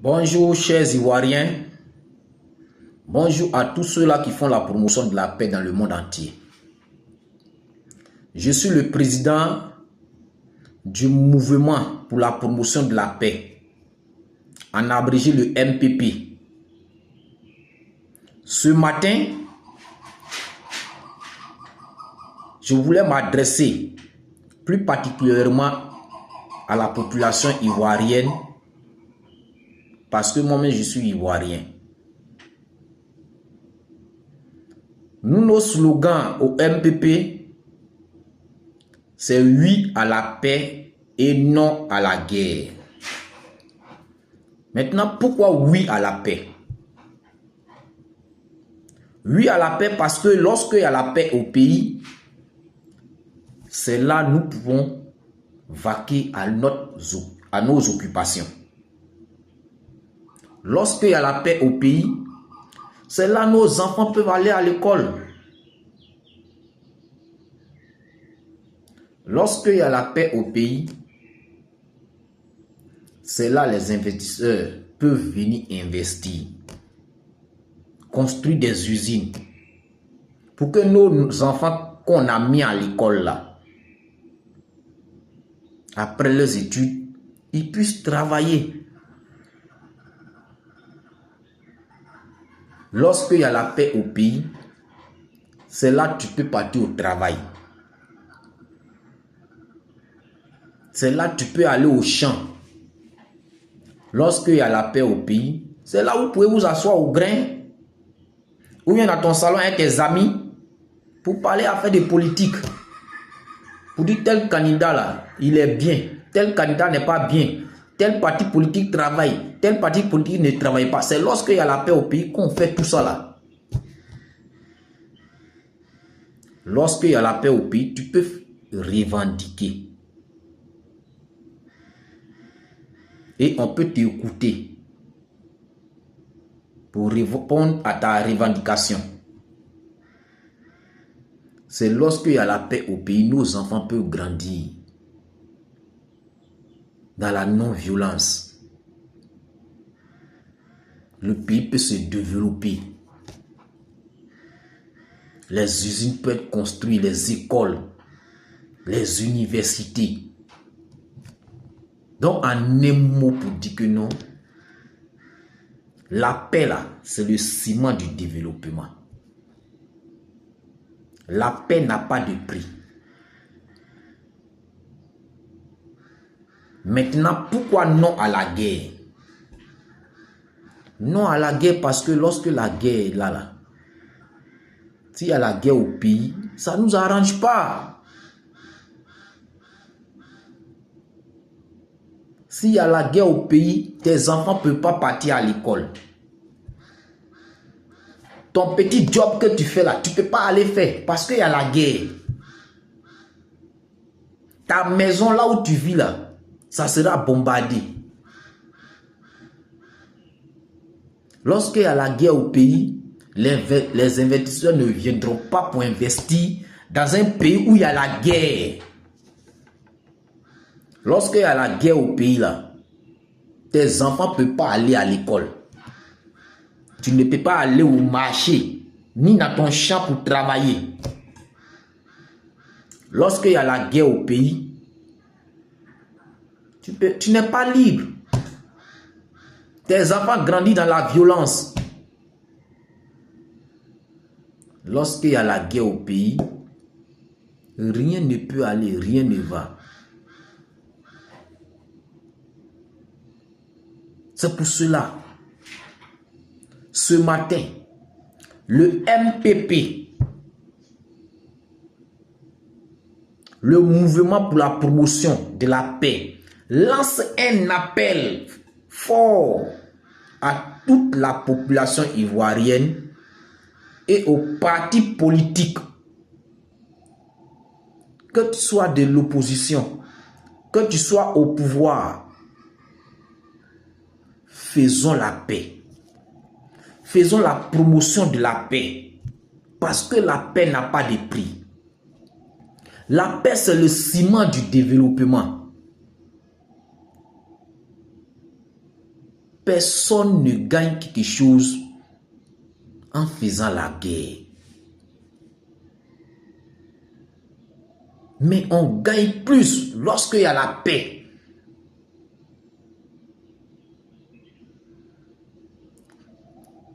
Bonjour chers Ivoiriens, bonjour à tous ceux-là qui font la promotion de la paix dans le monde entier. Je suis le président du mouvement pour la promotion de la paix, en abrégé le MPP. Ce matin, je voulais m'adresser plus particulièrement à la population ivoirienne parce que moi-même je suis ivoirien. Nous, nos slogans au MPP, c'est oui à la paix et non à la guerre. Maintenant, pourquoi oui à la paix? Oui à la paix parce que lorsqu'il y a la paix au pays, c'est là que nous pouvons vaquer à nos occupations. Lorsqu'il y a la paix au pays, c'est là que nos enfants peuvent aller à l'école. Lorsqu'il y a la paix au pays, c'est là que les investisseurs peuvent venir investir, construire des usines, pour que nos enfants qu'on a mis à l'école là, après leurs études, ils puissent travailler. Lorsqu'il y a la paix au pays, c'est là que tu peux partir au travail. C'est là que tu peux aller au champ. Lorsqu'il y a la paix au pays, c'est là où vous pouvez vous asseoir au grain, ou bien dans ton salon avec tes amis, pour parler à faire de politique. Pour dire tel candidat là, il est bien, tel candidat n'est pas bien, tel parti politique travaille, tel parti politique ne travaille pas. C'est lorsqu'il y a la paix au pays qu'on fait tout ça là. Lorsqu'il y a la paix au pays, tu peux revendiquer. Et on peut t'écouter pour répondre à ta revendication. C'est lorsqu'il y a la paix au pays, nos enfants peuvent grandir dans la non-violence. Le pays peut se développer. Les usines peuvent être construites, les écoles, les universités. Donc, en un mot pour dire que non, la paix là, c'est le ciment du développement. La paix n'a pas de prix. Maintenant, pourquoi non à la guerre? Non à la guerre parce que lorsque la guerre est là, s'il y a la guerre au pays, ça ne nous arrange pas. S'il y a la guerre au pays, tes enfants ne peuvent pas partir à l'école. Ton petit job que tu fais là, tu ne peux pas aller faire parce qu'il y a la guerre. Ta maison là où tu vis là, ça sera bombardé. Lorsqu'il y a la guerre au pays, les investisseurs ne viendront pas pour investir dans un pays où il y a la guerre. Lorsqu'il y a la guerre au pays là, tes enfants ne peuvent pas aller à l'école. Tu ne peux pas aller au marché, ni dans ton champ pour travailler. Lorsqu'il y a la guerre au pays, tu n'es pas libre. Tes enfants grandissent dans la violence. Lorsqu'il y a la guerre au pays, rien ne peut aller, rien ne va. C'est pour cela, ce matin, le MPP, le mouvement pour la promotion de la paix, lance un appel fort à toute la population ivoirienne et aux partis politiques, que tu sois de l'opposition, que tu sois au pouvoir. Faisons la paix. Faisons la promotion de la paix. Parce que la paix n'a pas de prix. La paix, c'est le ciment du développement. personne ne gagne quelque chose en faisant la guerre. Mais on gagne plus lorsqu'il y a la paix.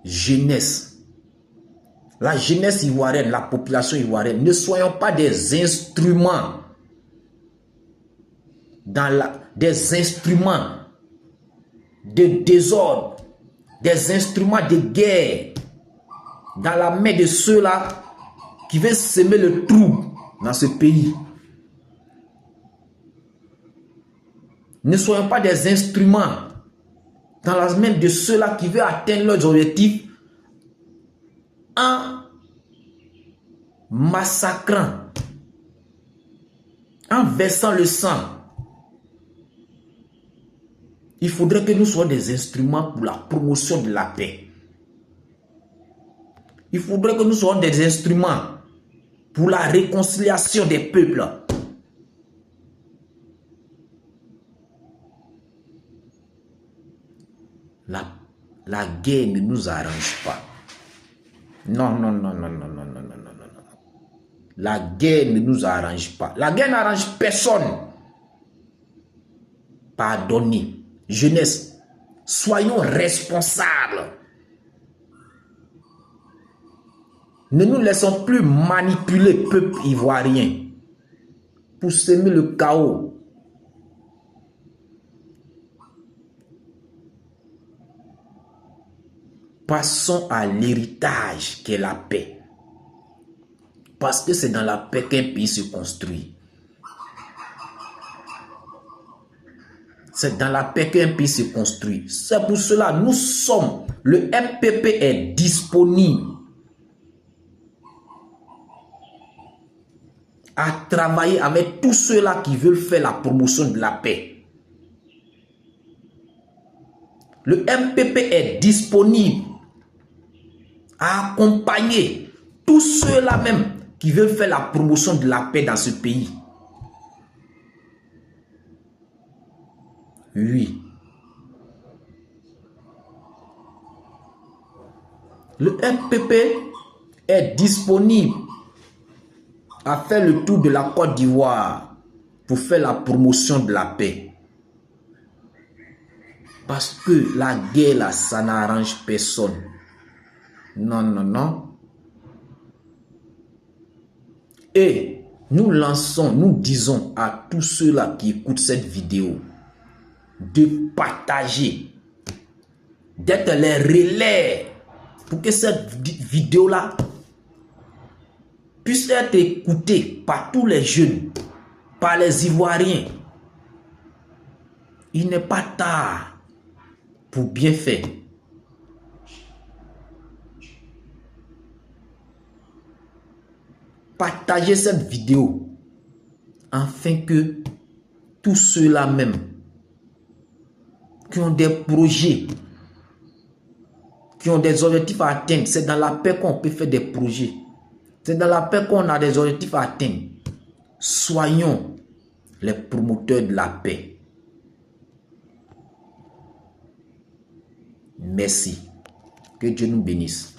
Jeunesse. La jeunesse ivoirienne, la population ivoirienne, ne soyons pas des instruments des instruments de désordre, des instruments de guerre dans la main de ceux-là qui veulent semer le trouble dans ce pays. Ne soyons pas des instruments dans la main de ceux-là qui veulent atteindre leurs objectifs en massacrant, en versant le sang. Il faudrait que nous soyons des instruments pour la promotion de la paix. Il faudrait que nous soyons des instruments pour la réconciliation des peuples. La guerre ne nous arrange pas. Non. La guerre ne nous arrange pas. La guerre n'arrange personne. Pardonnez. Jeunesse, soyons responsables. Ne nous laissons plus manipuler, peuple ivoirien, pour semer le chaos. Passons à l'héritage qu'est la paix. Parce que c'est dans la paix qu'un pays se construit. C'est dans la paix qu'un pays se construit. C'est pour cela nous sommes. Le MPP est disponible à travailler avec tous ceux-là qui veulent faire la promotion de la paix. Le MPP est disponible à accompagner tous ceux-là même qui veulent faire la promotion de la paix dans ce pays. Oui. Le MPP est disponible à faire le tour de la Côte d'Ivoire pour faire la promotion de la paix. Parce que la guerre, là, ça n'arrange personne. Non. Et nous disons à tous ceux-là qui écoutent cette vidéo de partager, d'être les relais pour que cette vidéo-là puisse être écoutée par tous les jeunes, par les Ivoiriens. Il n'est pas tard pour bien faire. Partagez cette vidéo afin que tous ceux-là même qui ont des projets, qui ont des objectifs à atteindre, c'est dans la paix qu'on peut faire des projets. C'est dans la paix qu'on a des objectifs à atteindre. Soyons les promoteurs de la paix. Merci. Que Dieu nous bénisse.